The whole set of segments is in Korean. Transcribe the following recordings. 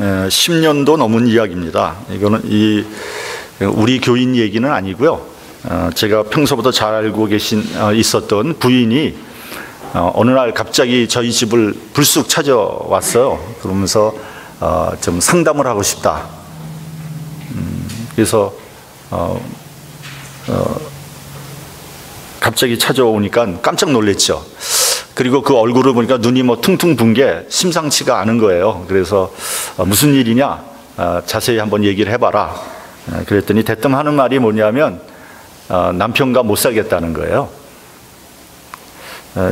10년도 넘은 이야기입니다. 이거는 우리 교인 얘기는 아니고요. 제가 평소부터 잘 알고 있었던 부인이 어느 날 갑자기 저희 집을 불쑥 찾아왔어요. 그러면서 좀 상담을 하고 싶다. 그래서 갑자기 찾아오니까 깜짝 놀랐죠. 그리고 그 얼굴을 보니까 눈이 뭐 퉁퉁 분 게 심상치가 않은 거예요. 그래서 무슨 일이냐, 자세히 한번 얘기를 해봐라. 그랬더니 대뜸 하는 말이 뭐냐면 남편과 못 살겠다는 거예요.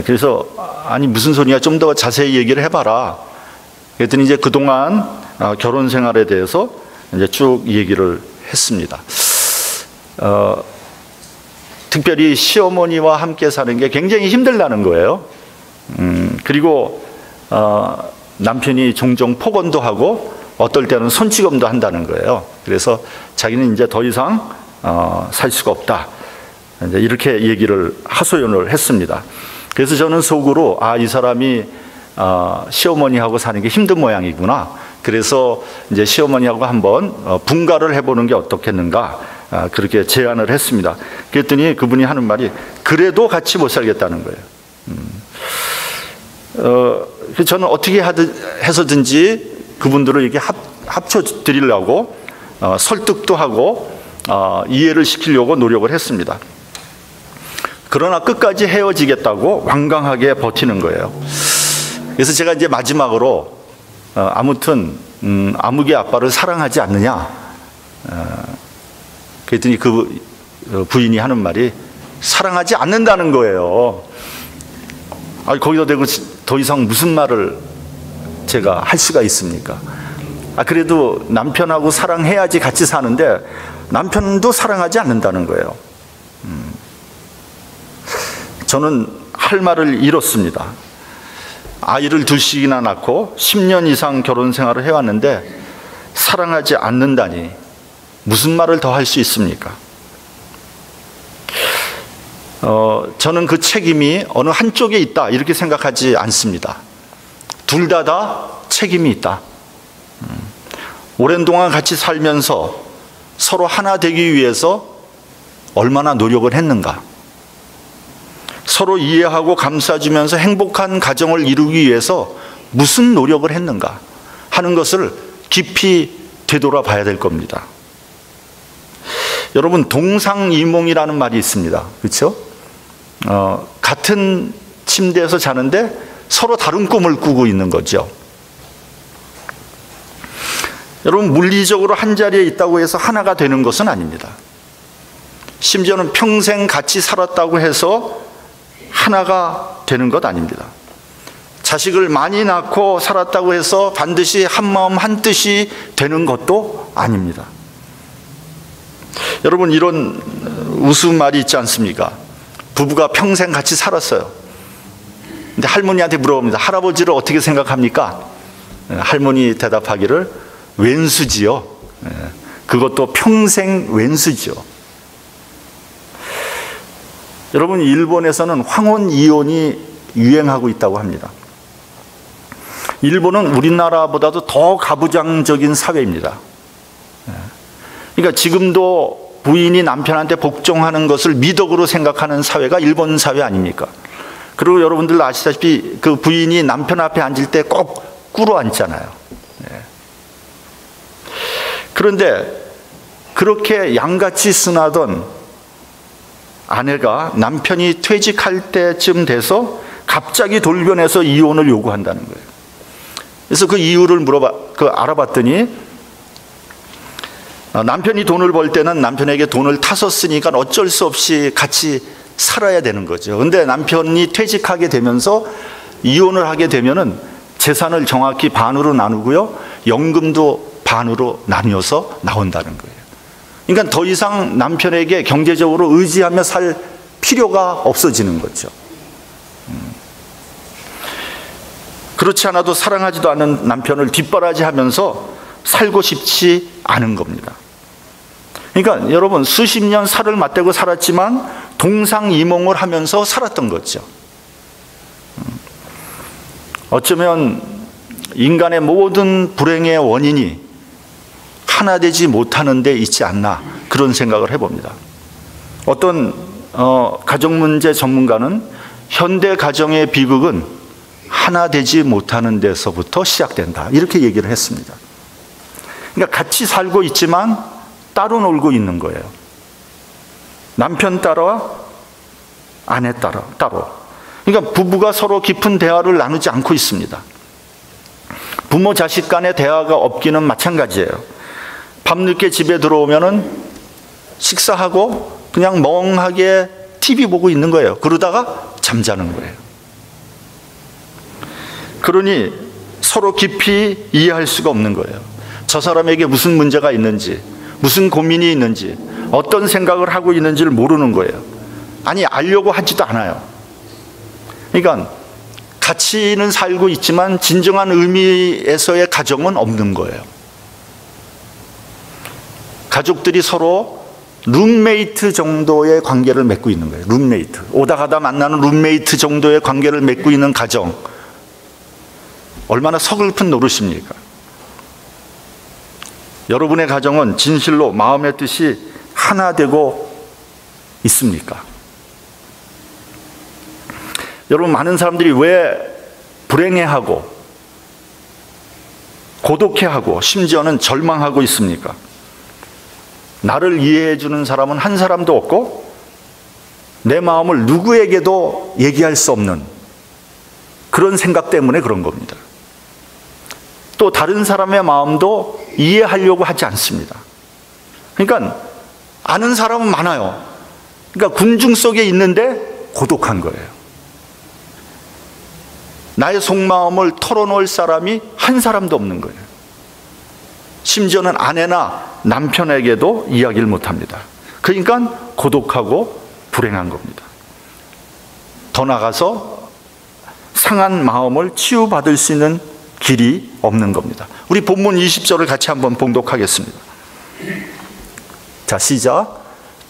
그래서 아니 무슨 소리야, 좀 더 자세히 얘기를 해봐라. 그랬더니 이제 그동안 결혼 생활에 대해서 이제 쭉 얘기를 했습니다. 특별히 시어머니와 함께 사는 게 굉장히 힘들다는 거예요. 그리고 남편이 종종 폭언도 하고 어떨 때는 손찌검도 한다는 거예요. 그래서 자기는 이제 더 이상 살 수가 없다, 이제 이렇게 얘기를 하소연을 했습니다. 그래서 저는 속으로 이 사람이 시어머니하고 사는 게 힘든 모양이구나. 그래서 이제 시어머니하고 한번 분가를 해보는 게 어떻겠는가, 그렇게 제안을 했습니다. 그랬더니 그분이 하는 말이 그래도 같이 못 살겠다는 거예요. 저는 어떻게 해서든지 그분들을 이렇게 합쳐드리려고 설득도 하고 이해를 시키려고 노력을 했습니다. 그러나 끝까지 헤어지겠다고 완강하게 버티는 거예요. 그래서 제가 이제 마지막으로 아무튼 아무개 아빠를 사랑하지 않느냐, 그랬더니 그 부인이 하는 말이 사랑하지 않는다는 거예요. 거기다 대고 더 이상 무슨 말을 제가 할 수가 있습니까? 그래도 남편하고 사랑해야지 같이 사는데 남편도 사랑하지 않는다는 거예요. 저는 할 말을 잃었습니다. 아이를 둘씩이나 낳고 10년 이상 결혼 생활을 해왔는데 사랑하지 않는다니 무슨 말을 더 할 수 있습니까? 저는 그 책임이 어느 한쪽에 있다 이렇게 생각하지 않습니다. 둘 다 책임이 있다. 오랜 동안 같이 살면서 서로 하나 되기 위해서 얼마나 노력을 했는가, 서로 이해하고 감싸주면서 행복한 가정을 이루기 위해서 무슨 노력을 했는가 하는 것을 깊이 되돌아봐야 될 겁니다. 여러분, 동상이몽이라는 말이 있습니다. 그렇죠? 같은 침대에서 자는데 서로 다른 꿈을 꾸고 있는 거죠. 여러분, 물리적으로 한 자리에 있다고 해서 하나가 되는 것은 아닙니다. 심지어는 평생 같이 살았다고 해서 하나가 되는 것 아닙니다. 자식을 많이 낳고 살았다고 해서 반드시 한마음 한뜻이 되는 것도 아닙니다. 여러분, 이런 우스말이 있지 않습니까? 부부가 평생 같이 살았어요. 근데 할머니한테 물어봅니다. 할아버지를 어떻게 생각합니까? 할머니 대답하기를 왼수지요. 그것도 평생 왼수지요. 여러분, 일본에서는 황혼 이혼이 유행하고 있다고 합니다. 일본은 우리나라보다도 더 가부장적인 사회입니다. 그러니까 지금도 부인이 남편한테 복종하는 것을 미덕으로 생각하는 사회가 일본 사회 아닙니까? 그리고 여러분들 아시다시피 그 부인이 남편 앞에 앉을 때 꼭 꿇어 앉잖아요. 그런데 그렇게 양같이 순하던 아내가 남편이 퇴직할 때쯤 돼서 갑자기 돌변해서 이혼을 요구한다는 거예요. 그래서 그 이유를 알아봤더니 남편이 돈을 벌 때는 남편에게 돈을 타서 쓰니까 어쩔 수 없이 같이 살아야 되는 거죠. 근데 남편이 퇴직하게 되면서 이혼을 하게 되면은 재산을 정확히 반으로 나누고요, 연금도 반으로 나뉘어서 나온다는 거예요. 그러니까 더 이상 남편에게 경제적으로 의지하며 살 필요가 없어지는 거죠. 그렇지 않아도 사랑하지도 않는 남편을 뒷바라지하면서 살고 싶지 않은 겁니다. 그러니까 여러분, 수십 년 살을 맞대고 살았지만 동상이몽을 하면서 살았던 거죠. 어쩌면 인간의 모든 불행의 원인이 하나 되지 못하는 데 있지 않나, 그런 생각을 해봅니다. 어떤 가정문제 전문가는 현대 가정의 비극은 하나 되지 못하는 데서부터 시작된다, 이렇게 얘기를 했습니다. 그러니까 같이 살고 있지만 따로 놀고 있는 거예요. 남편 따라, 아내 따라, 따로. 그러니까 부부가 서로 깊은 대화를 나누지 않고 있습니다. 부모 자식 간의 대화가 없기는 마찬가지예요. 밤늦게 집에 들어오면은 식사하고 그냥 멍하게 TV 보고 있는 거예요. 그러다가 잠자는 거예요. 그러니 서로 깊이 이해할 수가 없는 거예요. 저 사람에게 무슨 문제가 있는지, 무슨 고민이 있는지, 어떤 생각을 하고 있는지를 모르는 거예요. 아니, 알려고 하지도 않아요. 그러니까 같이는 살고 있지만 진정한 의미에서의 가정은 없는 거예요. 가족들이 서로 룸메이트 정도의 관계를 맺고 있는 거예요. 룸메이트. 오다 가다 만나는 룸메이트 정도의 관계를 맺고 있는 가정. 얼마나 서글픈 노릇입니까? 여러분의 가정은 진실로 마음의 뜻이 하나 되고 있습니까? 여러분, 많은 사람들이 왜 불행해하고 고독해하고 심지어는 절망하고 있습니까? 나를 이해해 주는 사람은 한 사람도 없고 내 마음을 누구에게도 얘기할 수 없는 그런 생각 때문에 그런 겁니다. 또 다른 사람의 마음도 이해하려고 하지 않습니다. 그러니까 아는 사람은 많아요. 그러니까 군중 속에 있는데 고독한 거예요. 나의 속마음을 털어놓을 사람이 한 사람도 없는 거예요. 심지어는 아내나 남편에게도 이야기를 못합니다. 그러니까 고독하고 불행한 겁니다. 더 나아가서 상한 마음을 치유받을 수 있는 길이 없는 겁니다. 우리 본문 20절을 같이 한번 봉독하겠습니다. 자, 시작.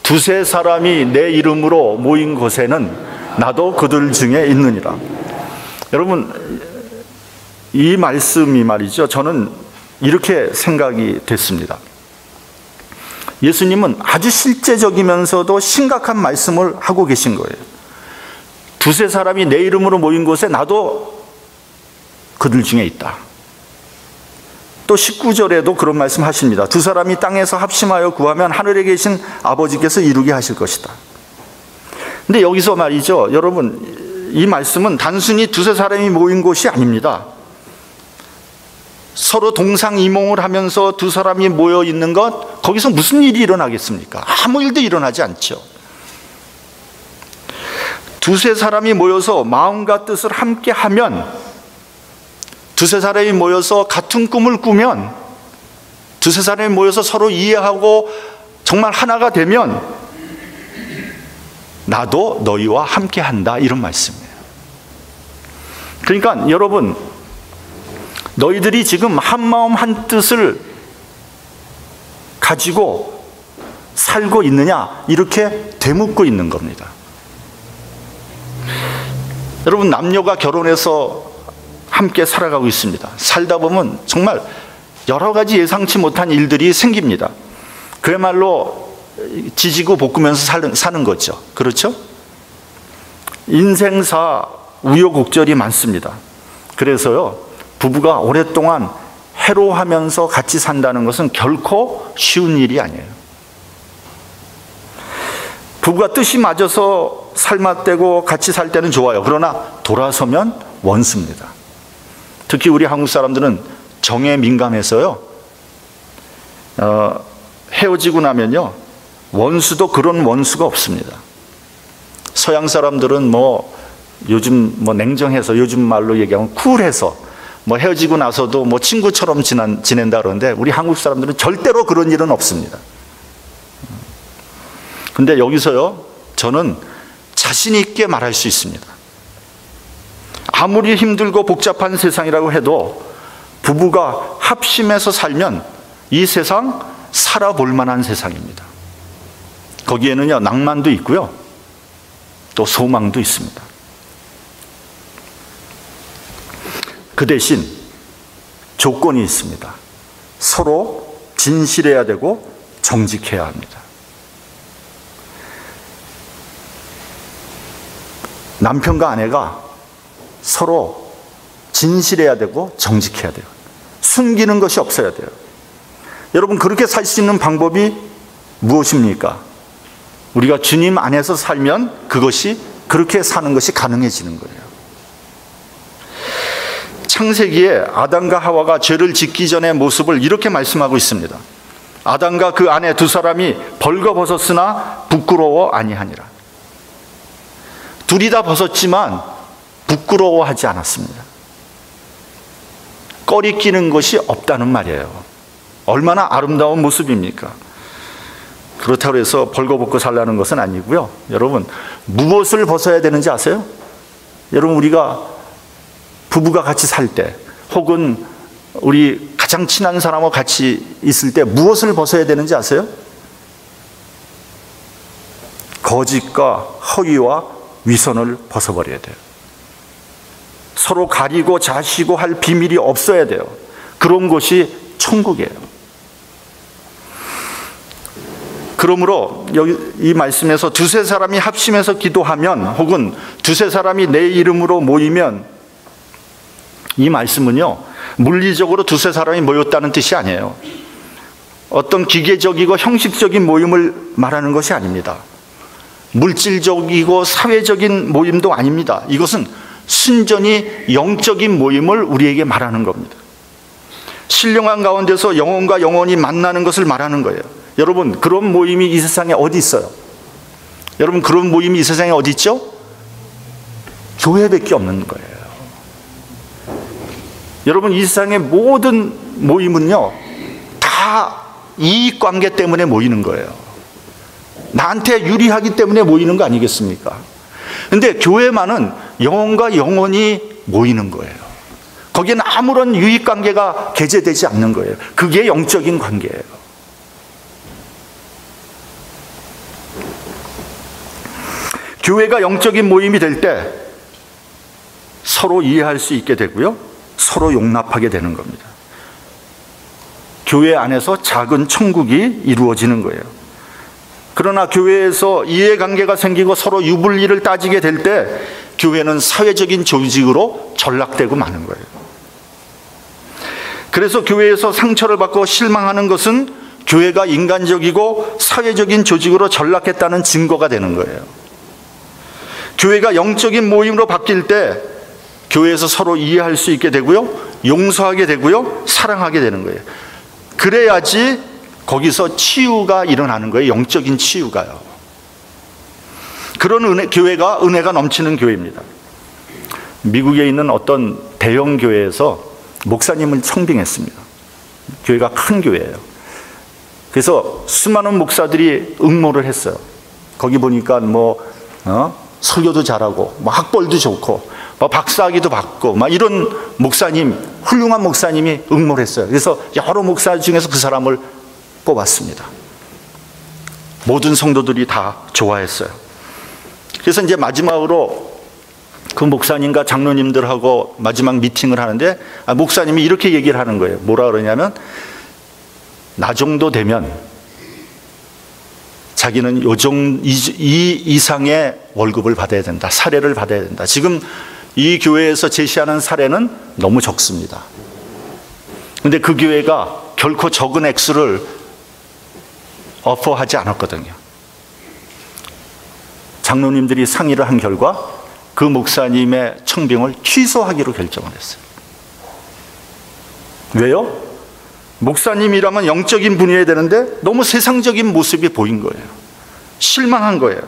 두세 사람이 내 이름으로 모인 곳에는 나도 그들 중에 있느니라. 여러분, 이 말씀이 말이죠, 저는 이렇게 생각이 됐습니다. 예수님은 아주 실제적이면서도 심각한 말씀을 하고 계신 거예요. 두세 사람이 내 이름으로 모인 곳에 나도 그들 중에 있다. 또 19절에도 그런 말씀 하십니다. 두 사람이 땅에서 합심하여 구하면 하늘에 계신 아버지께서 이루게 하실 것이다. 근데 여기서 말이죠, 여러분, 이 말씀은 단순히 두세 사람이 모인 곳이 아닙니다. 서로 동상이몽을 하면서 두 사람이 모여 있는 것, 거기서 무슨 일이 일어나겠습니까? 아무 일도 일어나지 않죠. 두세 사람이 모여서 마음과 뜻을 함께 하면, 두세 사람이 모여서 같은 꿈을 꾸면, 두세 사람이 모여서 서로 이해하고 정말 하나가 되면 나도 너희와 함께 한다, 이런 말씀이에요. 그러니까 여러분, 너희들이 지금 한 마음 한 뜻을 가지고 살고 있느냐, 이렇게 되묻고 있는 겁니다. 여러분, 남녀가 결혼해서 함께 살아가고 있습니다. 살다 보면 정말 여러 가지 예상치 못한 일들이 생깁니다. 그야말로 지지고 볶으면서 사는 거죠. 그렇죠? 인생사 우여곡절이 많습니다. 그래서요, 부부가 오랫동안 해로하면서 같이 산다는 것은 결코 쉬운 일이 아니에요. 부부가 뜻이 맞아서 살맛되고 같이 살 때는 좋아요. 그러나 돌아서면 원수입니다. 특히 우리 한국 사람들은 정에 민감해서요, 헤어지고 나면요, 원수도 그런 원수가 없습니다. 서양 사람들은 요즘 냉정해서, 요즘 말로 얘기하면 쿨해서 헤어지고 나서도 친구처럼 지낸다 그러는데, 우리 한국 사람들은 절대로 그런 일은 없습니다. 근데 여기서요, 저는 자신 있게 말할 수 있습니다. 아무리 힘들고 복잡한 세상이라고 해도 부부가 합심해서 살면 이 세상 살아볼 만한 세상입니다. 거기에는요, 낭만도 있고요, 또 소망도 있습니다. 그 대신 조건이 있습니다. 서로 진실해야 되고 정직해야 합니다. 남편과 아내가 서로 진실해야 되고 정직해야 돼요. 숨기는 것이 없어야 돼요. 여러분, 그렇게 살 수 있는 방법이 무엇입니까? 우리가 주님 안에서 살면 그것이, 그렇게 사는 것이 가능해지는 거예요. 창세기에 아담과 하와가 죄를 짓기 전의 모습을 이렇게 말씀하고 있습니다. 아담과 그 아내 두 사람이 벌거벗었으나 부끄러워 아니하니라. 둘이 다 벗었지만 부끄러워하지 않았습니다. 꺼리끼는 것이 없다는 말이에요. 얼마나 아름다운 모습입니까? 그렇다고 해서 벌거벗고 살라는 것은 아니고요. 여러분, 무엇을 벗어야 되는지 아세요? 여러분, 우리가 부부가 같이 살 때, 혹은 우리 가장 친한 사람하고 같이 있을 때 무엇을 벗어야 되는지 아세요? 거짓과 허위와 위선을 벗어버려야 돼요. 서로 가리고 자시고 할 비밀이 없어야 돼요. 그런 것이 천국이에요. 그러므로 여기 이 말씀에서 두세 사람이 합심해서 기도하면, 혹은 두세 사람이 내 이름으로 모이면, 이 말씀은요, 물리적으로 두세 사람이 모였다는 뜻이 아니에요. 어떤 기계적이고 형식적인 모임을 말하는 것이 아닙니다. 물질적이고 사회적인 모임도 아닙니다. 이것은 순전히 영적인 모임을 우리에게 말하는 겁니다. 신령한 가운데서 영혼과 영혼이 만나는 것을 말하는 거예요. 여러분, 그런 모임이 이 세상에 어디 있어요? 여러분, 그런 모임이 이 세상에 어디 있죠? 교회밖에 없는 거예요. 여러분, 이 세상의 모든 모임은요, 다 이익관계 때문에 모이는 거예요. 나한테 유리하기 때문에 모이는 거 아니겠습니까? 근데 교회만은 영혼과 영혼이 모이는 거예요. 거기에는 아무런 유익관계가 개재되지 않는 거예요. 그게 영적인 관계예요. 교회가 영적인 모임이 될 때 서로 이해할 수 있게 되고요, 서로 용납하게 되는 겁니다. 교회 안에서 작은 천국이 이루어지는 거예요. 그러나 교회에서 이해관계가 생기고 서로 유불리를 따지게 될 때 교회는 사회적인 조직으로 전락되고 마는 거예요. 그래서 교회에서 상처를 받고 실망하는 것은 교회가 인간적이고 사회적인 조직으로 전락했다는 증거가 되는 거예요. 교회가 영적인 모임으로 바뀔 때 교회에서 서로 이해할 수 있게 되고요, 용서하게 되고요, 사랑하게 되는 거예요. 그래야지 거기서 치유가 일어나는 거예요. 영적인 치유가요. 그런 교회가 은혜가 넘치는 교회입니다. 미국에 있는 어떤 대형 교회에서 목사님을 청빙했습니다. 교회가 큰 교회예요. 그래서 수많은 목사들이 응모를 했어요. 거기 보니까 설교도 잘하고 학벌도 좋고 박사학위도 받고 이런 목사님, 훌륭한 목사님이 응모를 했어요. 그래서 여러 목사 중에서 그 사람을 뽑았습니다. 모든 성도들이 다 좋아했어요. 그래서 이제 마지막으로 그 목사님과 장로님들하고 마지막 미팅을 하는데, 목사님이 이렇게 얘기를 하는 거예요. 뭐라 그러냐면, 나 정도 되면 자기는 이 이상의 월급을 받아야 된다, 사례를 받아야 된다. 지금 이 교회에서 제시하는 사례는 너무 적습니다. 근데 그 교회가 결코 적은 액수를 어퍼하지 않았거든요. 장로님들이 상의를 한 결과 그 목사님의 청빙을 취소하기로 결정을 했어요. 왜요? 목사님이라면 영적인 분이어야 되는데 너무 세상적인 모습이 보인 거예요. 실망한 거예요.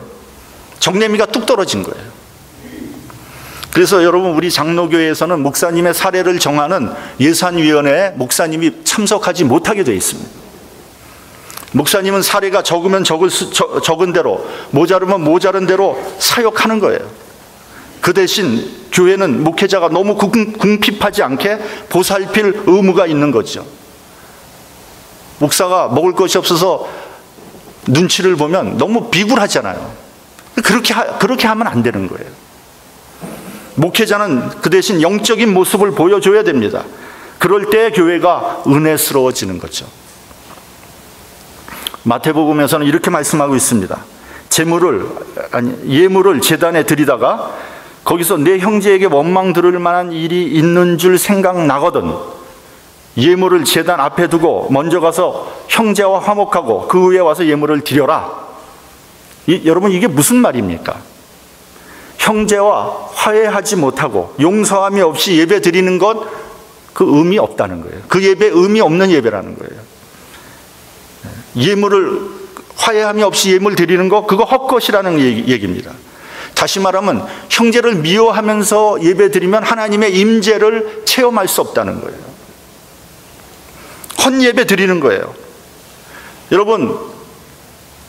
정내미가 뚝 떨어진 거예요. 그래서 여러분, 우리 장로교회에서는 목사님의 사례를 정하는 예산위원회에 목사님이 참석하지 못하게 되어 있습니다. 목사님은 사례가 적으면 적은 대로, 모자르면 모자른 대로 사역하는 거예요. 그 대신 교회는 목회자가 너무 궁핍하지 않게 보살필 의무가 있는 거죠. 목사가 먹을 것이 없어서 눈치를 보면 너무 비굴하잖아요. 그렇게 하면 안 되는 거예요. 목회자는 그 대신 영적인 모습을 보여줘야 됩니다. 그럴 때 교회가 은혜스러워지는 거죠. 마태복음에서는 이렇게 말씀하고 있습니다. 예물을 제단에 드리다가 거기서 내 형제에게 원망 들을 만한 일이 있는 줄 생각나거든 예물을 제단 앞에 두고 먼저 가서 형제와 화목하고 그 후에 와서 예물을 드려라. 여러분, 이게 무슨 말입니까? 형제와 화해하지 못하고 용서함이 없이 예배 드리는 것, 그 의미 없다는 거예요. 그 예배 의미 없는 예배라는 거예요. 예물을 화해함이 없이 예물 드리는 거, 그거 헛것이라는 얘기입니다. 다시 말하면 형제를 미워하면서 예배 드리면 하나님의 임재를 체험할 수 없다는 거예요. 헛예배 드리는 거예요. 여러분,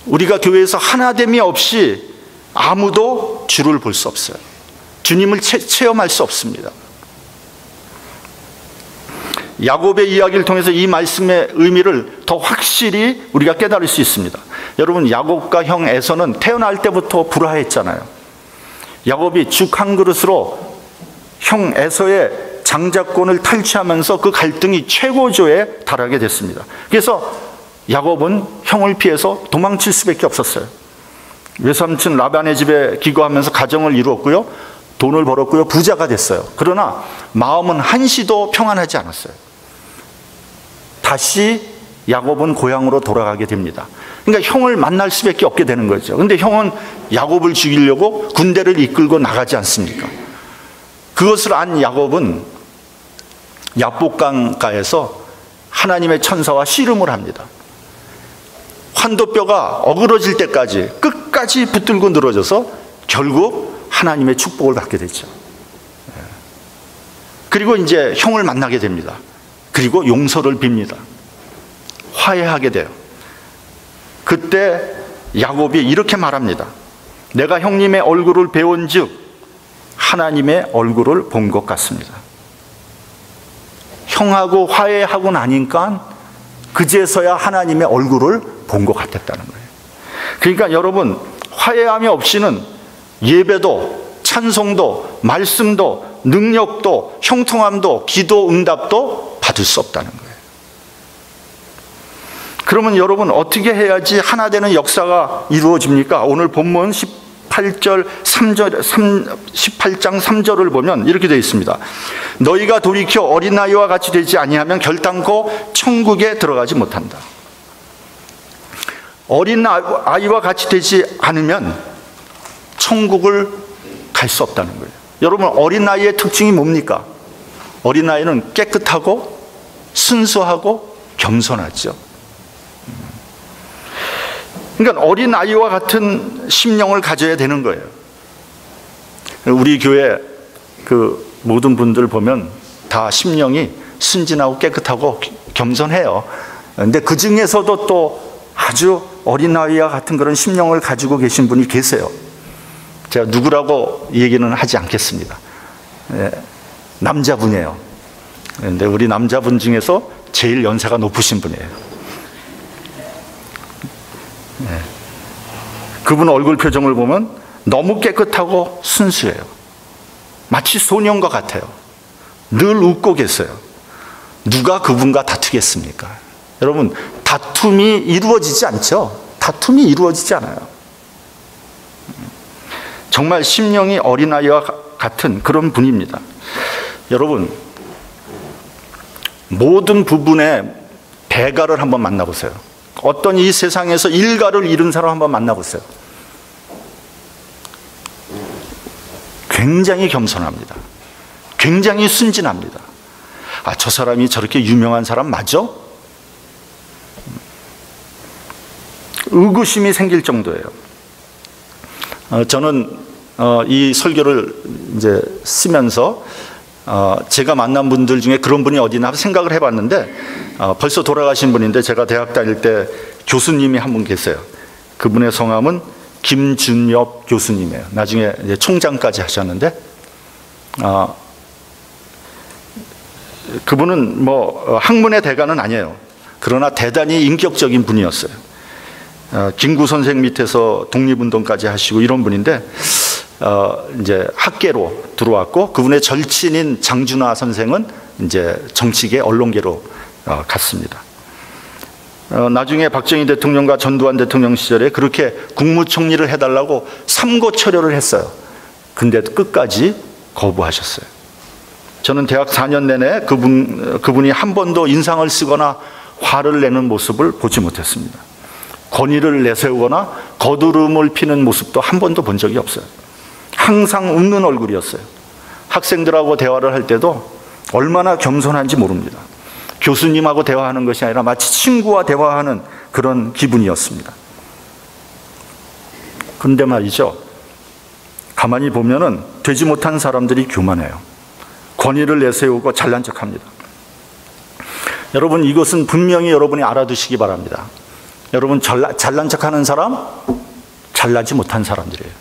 우리가 교회에서 하나됨이 없이 아무도 주를 볼 수 없어요. 주님을 체험할 수 없습니다. 야곱의 이야기를 통해서 이 말씀의 의미를 더 확실히 우리가 깨달을 수 있습니다. 여러분, 야곱과 형 에서는 태어날 때부터 불화했잖아요. 야곱이 죽 한 그릇으로 형 에서의 장자권을 탈취하면서 그 갈등이 최고조에 달하게 됐습니다. 그래서 야곱은 형을 피해서 도망칠 수밖에 없었어요. 외삼촌 라반의 집에 기거하면서 가정을 이루었고요, 돈을 벌었고요, 부자가 됐어요. 그러나 마음은 한시도 평안하지 않았어요. 다시 야곱은 고향으로 돌아가게 됩니다. 그러니까 형을 만날 수밖에 없게 되는 거죠. 근데 형은 야곱을 죽이려고 군대를 이끌고 나가지 않습니까? 그것을 안 야곱은 야복강가에서 하나님의 천사와 씨름을 합니다. 환도뼈가 어그러질 때까지 끝까지 붙들고 늘어져서 결국 하나님의 축복을 받게 되죠. 그리고 이제 형을 만나게 됩니다. 그리고 용서를 빕니다. 화해하게 돼요. 그때 야곱이 이렇게 말합니다. 내가 형님의 얼굴을 배운 즉 하나님의 얼굴을 본 것 같습니다. 형하고 화해하고 나니까 그제서야 하나님의 얼굴을 본 것 같았다는 거예요. 그러니까 여러분, 화해함이 없이는 예배도 찬송도 말씀도 능력도 형통함도 기도 응답도 받을 수 없다는 거예요. 그러면 여러분, 어떻게 해야지 하나 되는 역사가 이루어집니까? 오늘 본문 18장 3절을 보면 이렇게 되어 있습니다. 너희가 돌이켜 어린아이와 같이 되지 아니하면 결단코 천국에 들어가지 못한다. 어린아이와 같이 되지 않으면 천국을 갈 수 없다는 거예요. 여러분, 어린아이의 특징이 뭡니까? 어린아이는 깨끗하고 순수하고 겸손하죠. 그러니까 어린아이와 같은 심령을 가져야 되는 거예요. 우리 교회 그 모든 분들 보면 다 심령이 순진하고 깨끗하고 겸손해요. 그런데 그 중에서도 또 아주 어린아이와 같은 그런 심령을 가지고 계신 분이 계세요. 제가 누구라고 얘기는 하지 않겠습니다. 남자분이에요. 그런데 우리 남자분 중에서 제일 연세가 높으신 분이에요. 그분 얼굴 표정을 보면 너무 깨끗하고 순수해요. 마치 소년과 같아요. 늘 웃고 계세요. 누가 그분과 다투겠습니까? 여러분, 다툼이 이루어지지 않죠? 다툼이 이루어지지 않아요. 정말 심령이 어린아이와 같은 그런 분입니다. 여러분, 모든 부분의 대가를 한번 만나보세요. 어떤 이 세상에서 일가를 잃은 사람 한번 만나보세요. 굉장히 겸손합니다. 굉장히 순진합니다. 아, 저 사람이 저렇게 유명한 사람 맞아? 의구심이 생길 정도예요. 저는 이 설교를 이제 쓰면서 제가 만난 분들 중에 그런 분이 어디나 생각을 해봤는데 벌써 돌아가신 분인데 제가 대학 다닐 때 교수님이 한 분 계세요. 그분의 성함은 김준엽 교수님이에요. 나중에 이제 총장까지 하셨는데 그분은 뭐 학문의 대가는 아니에요. 그러나 대단히 인격적인 분이었어요. 김구 선생 밑에서 독립운동까지 하시고 이런 분인데 이제 학계로 들어왔고 그분의 절친인 장준하 선생은 이제 정치계 언론계로 갔습니다. 나중에 박정희 대통령과 전두환 대통령 시절에 그렇게 국무총리를 해달라고 삼고초려를 했어요. 근데 끝까지 거부하셨어요. 저는 대학 4년 내내 그분이 한 번도 인상을 쓰거나 화를 내는 모습을 보지 못했습니다. 권위를 내세우거나 거두름을 피는 모습도 한 번도 본 적이 없어요. 항상 웃는 얼굴이었어요. 학생들하고 대화를 할 때도 얼마나 겸손한지 모릅니다. 교수님하고 대화하는 것이 아니라 마치 친구와 대화하는 그런 기분이었습니다. 그런데 말이죠, 가만히 보면은 되지 못한 사람들이 교만해요. 권위를 내세우고 잘난 척합니다. 여러분, 이것은 분명히 여러분이 알아두시기 바랍니다. 여러분, 잘난 척하는 사람, 잘나지 못한 사람들이에요.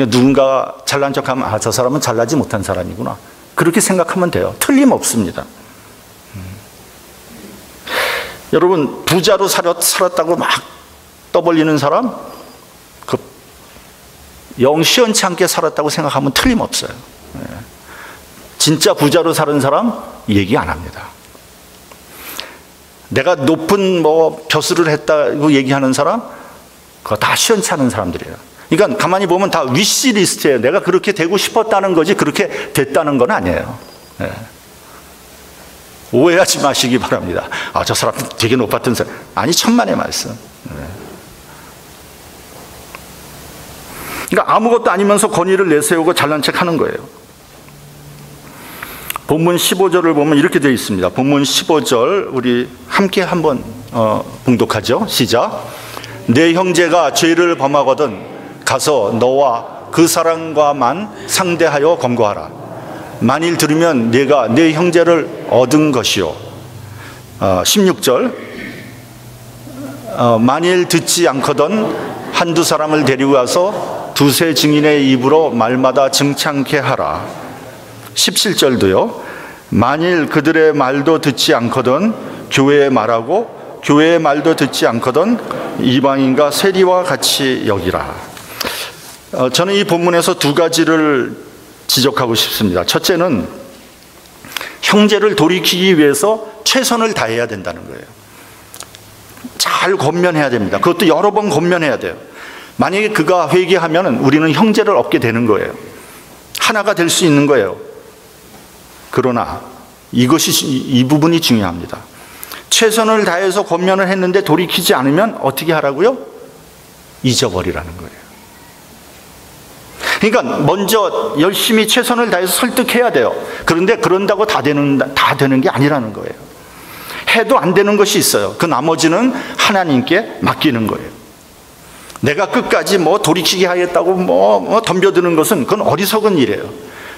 누군가 잘난 척하면 저 사람은 잘나지 못한 사람이구나, 그렇게 생각하면 돼요. 틀림없습니다. 여러분, 부자로 살았다고 막 떠벌리는 사람, 영 시원치 않게 살았다고 생각하면 틀림없어요. 진짜 부자로 사는 사람 얘기 안 합니다. 내가 높은 벼슬을 했다고 얘기하는 사람, 그거 다 시원치 않은 사람들이에요. 그러니까 가만히 보면 다 위시리스트예요. 내가 그렇게 되고 싶었다는 거지 그렇게 됐다는 건 아니에요. 오해하지 마시기 바랍니다. 저 사람 되게 높았던 사람. 아니, 천만의 말씀. 그러니까 아무것도 아니면서 권위를 내세우고 잘난 척하는 거예요. 본문 15절을 보면 이렇게 되어 있습니다. 본문 15절 우리 함께 한번 봉독하죠. 시작. 내 형제가 죄를 범하거든 가서 너와 그 사람과만 상대하여 권고하라. 만일 들으면 네가 내 형제를 얻은 것이요. 16절. 만일 듣지 않거든 한두 사람을 데리고 와서 두세 증인의 입으로 말마다 증창케 하라. 17절도요. 만일 그들의 말도 듣지 않거든 교회의 말하고 교회의 말도 듣지 않거든 이방인과 세리와 같이 여기라. 저는 이 본문에서 두 가지를 지적하고 싶습니다. 첫째는 형제를 돌이키기 위해서 최선을 다해야 된다는 거예요. 잘 권면해야 됩니다. 그것도 여러 번 권면해야 돼요. 만약에 그가 회개하면 우리는 형제를 얻게 되는 거예요. 하나가 될 수 있는 거예요. 그러나 이 부분이 중요합니다. 최선을 다해서 권면을 했는데 돌이키지 않으면 어떻게 하라고요? 잊어버리라는 거예요. 그러니까 먼저 열심히 최선을 다해서 설득해야 돼요. 그런데 그런다고 다 되는 게 아니라는 거예요. 해도 안 되는 것이 있어요. 그 나머지는 하나님께 맡기는 거예요. 내가 끝까지 돌이키게 하겠다고 덤벼드는 것은 그건 어리석은 일이에요.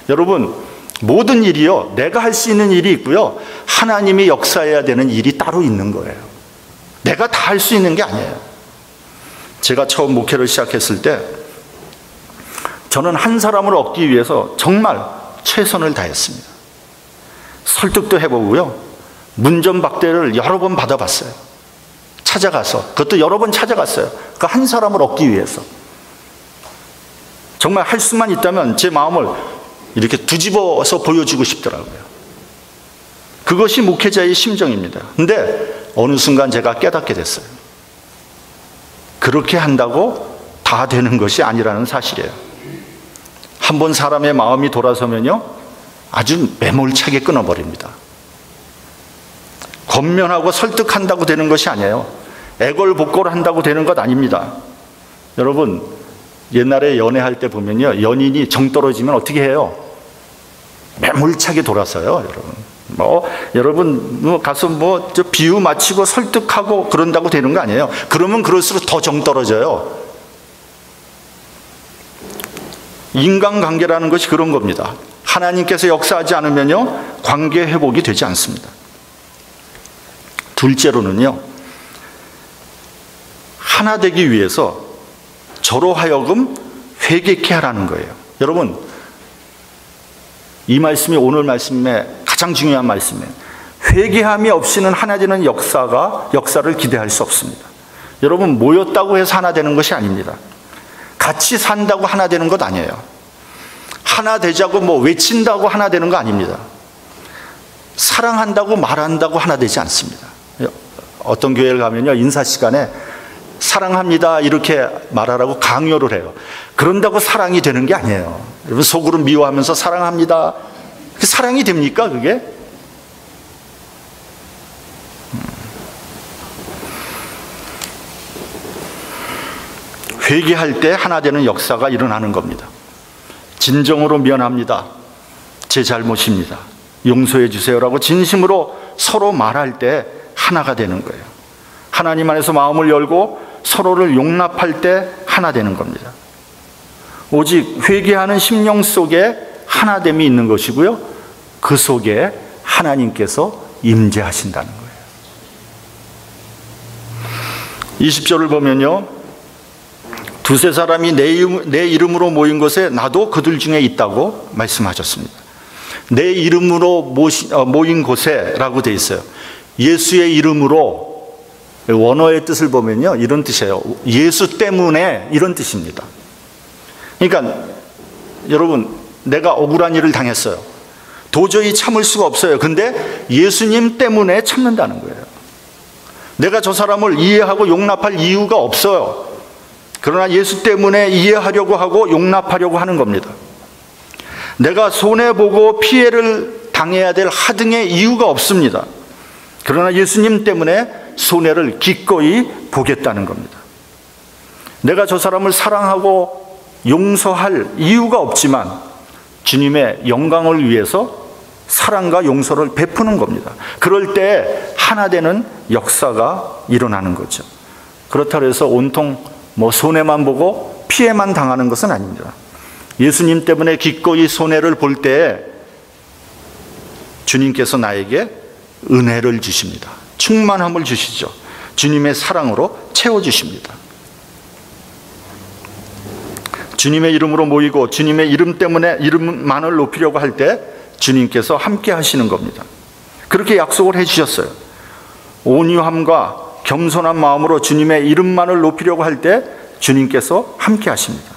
여러분, 모든 일이요, 내가 할 수 있는 일이 있고요, 하나님이 역사해야 되는 일이 따로 있는 거예요. 내가 다 할 수 있는 게 아니에요. 제가 처음 목회를 시작했을 때 저는 한 사람을 얻기 위해서 정말 최선을 다했습니다. 설득도 해보고요, 문전박대를 여러 번 받아봤어요. 찾아가서, 그것도 여러 번 찾아갔어요. 그 한 사람을 얻기 위해서. 정말 할 수만 있다면 제 마음을 이렇게 뒤집어서 보여주고 싶더라고요. 그것이 목회자의 심정입니다. 근데 어느 순간 제가 깨닫게 됐어요. 그렇게 한다고 다 되는 것이 아니라는 사실이에요. 한번 사람의 마음이 돌아서면요, 아주 매몰차게 끊어버립니다. 권면하고 설득한다고 되는 것이 아니에요. 애걸복걸한다고 되는 것 아닙니다. 여러분, 옛날에 연애할 때 보면요, 연인이 정 떨어지면 어떻게 해요? 매몰차게 돌아서요. 여러분 가서 저 비유 맞추고 설득하고 그런다고 되는 거 아니에요. 그러면 그럴수록 더 정 떨어져요. 인간관계라는 것이 그런 겁니다. 하나님께서 역사하지 않으면요, 관계 회복이 되지 않습니다. 둘째로는요, 하나 되기 위해서 저로 하여금 회개케 하라는 거예요. 여러분, 이 말씀이 오늘 말씀의 가장 중요한 말씀이에요. 회개함이 없이는 하나 되는 역사를 기대할 수 없습니다. 여러분, 모였다고 해서 하나 되는 것이 아닙니다. 같이 산다고 하나 되는 것 아니에요. 하나 되자고 외친다고 하나 되는 거 아닙니다. 사랑한다고 말한다고 하나 되지 않습니다. 어떤 교회를 가면요, 인사 시간에 사랑합니다 이렇게 말하라고 강요를 해요. 그런다고 사랑이 되는 게 아니에요. 여러분, 속으로 미워하면서 사랑합니다, 그게 사랑이 됩니까 그게? 회개할 때 하나 되는 역사가 일어나는 겁니다. 진정으로 미안합니다, 제 잘못입니다, 용서해 주세요라고 진심으로 서로 말할 때 하나가 되는 거예요. 하나님 안에서 마음을 열고 서로를 용납할 때 하나 되는 겁니다. 오직 회개하는 심령 속에 하나됨이 있는 것이고요, 그 속에 하나님께서 임재하신다는 거예요. 20절을 보면요, 두세 사람이 내 이름으로 모인 곳에 나도 그들 중에 있다고 말씀하셨습니다. 내 이름으로 모인 곳에 라고 되어 있어요. 예수의 이름으로, 원어의 뜻을 보면요 이런 뜻이에요. 예수 때문에, 이런 뜻입니다. 그러니까 여러분, 내가 억울한 일을 당했어요. 도저히 참을 수가 없어요. 근데 예수님 때문에 참는다는 거예요. 내가 저 사람을 이해하고 용납할 이유가 없어요. 그러나 예수 때문에 이해하려고 하고 용납하려고 하는 겁니다. 내가 손해보고 피해를 당해야 될 하등의 이유가 없습니다. 그러나 예수님 때문에 손해를 기꺼이 보겠다는 겁니다. 내가 저 사람을 사랑하고 용서할 이유가 없지만 주님의 영광을 위해서 사랑과 용서를 베푸는 겁니다. 그럴 때 하나 되는 역사가 일어나는 거죠. 그렇다고 해서 온통 손해만 보고 피해만 당하는 것은 아닙니다. 예수님 때문에 기꺼이 손해를 볼 때 주님께서 나에게 은혜를 주십니다. 충만함을 주시죠. 주님의 사랑으로 채워주십니다. 주님의 이름으로 모이고 주님의 이름 때문에 이름만을 높이려고 할 때 주님께서 함께 하시는 겁니다. 그렇게 약속을 해주셨어요. 온유함과 겸손한 마음으로 주님의 이름만을 높이려고 할 때 주님께서 함께 하십니다.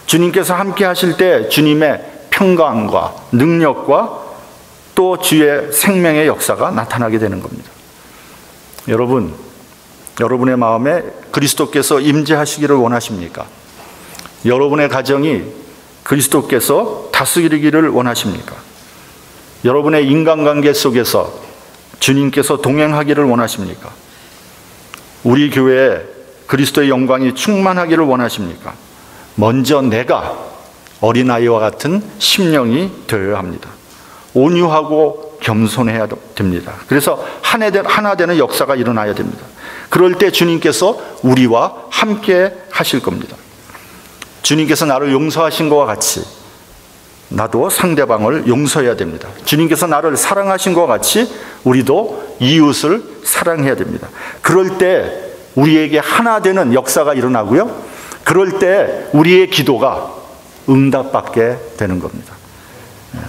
주님께서 함께 하실 때 주님의 평강과 능력과 또 주의 생명의 역사가 나타나게 되는 겁니다. 여러분, 여러분의 마음에 그리스도께서 임재하시기를 원하십니까? 여러분의 가정이 그리스도께서 다스리기를 원하십니까? 여러분의 인간관계 속에서 주님께서 동행하기를 원하십니까? 우리 교회에 그리스도의 영광이 충만하기를 원하십니까? 먼저 내가 어린아이와 같은 심령이 되어야 합니다. 온유하고 겸손해야 됩니다. 그래서 하나 되는 역사가 일어나야 됩니다. 그럴 때 주님께서 우리와 함께 하실 겁니다. 주님께서 나를 용서하신 것과 같이 나도 상대방을 용서해야 됩니다. 주님께서 나를 사랑하신 것과 같이 우리도 이웃을 사랑해야 됩니다. 그럴 때 우리에게 하나 되는 역사가 일어나고요, 그럴 때 우리의 기도가 응답받게 되는 겁니다.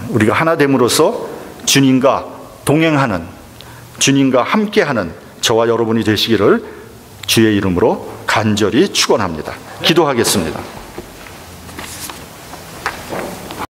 우리가 하나 됨으로써 주님과 동행하는, 주님과 함께하는 저와 여러분이 되시기를 주의 이름으로 간절히 축원합니다. 기도하겠습니다.